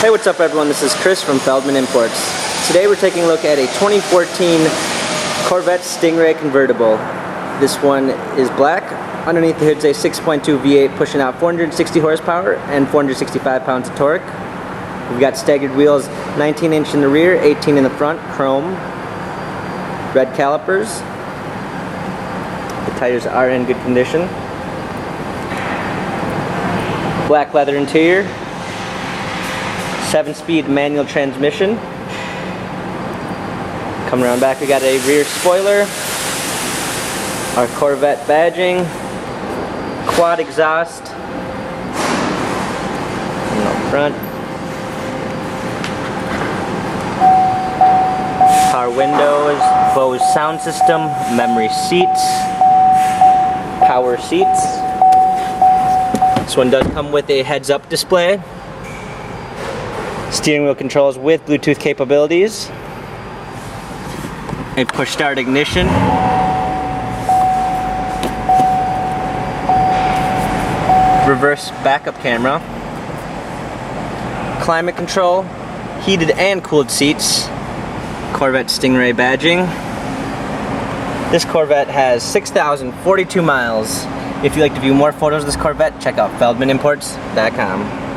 Hey, what's up everyone? This is Chris from Feldmann Imports. Today we're taking a look at a 2014 Corvette Stingray convertible. This one is black. Underneath the hood's a 6.2 V8 pushing out 460 horsepower and 465 pounds of torque. We've got staggered wheels, 19-inch in the rear, 18 in the front, chrome. Red calipers. The tires are in good condition. Black leather interior. 7-speed manual transmission. Coming around back, we got a rear spoiler, our Corvette badging, quad exhaust, and up front, power windows, Bose sound system, memory seats, power seats. This one does come with a heads-up display. Steering wheel controls with Bluetooth capabilities. A push start ignition. Reverse backup camera. Climate control. Heated and cooled seats. Corvette Stingray badging. This Corvette has 6,042 miles. If you'd like to view more photos of this Corvette, check out feldmannimports.com.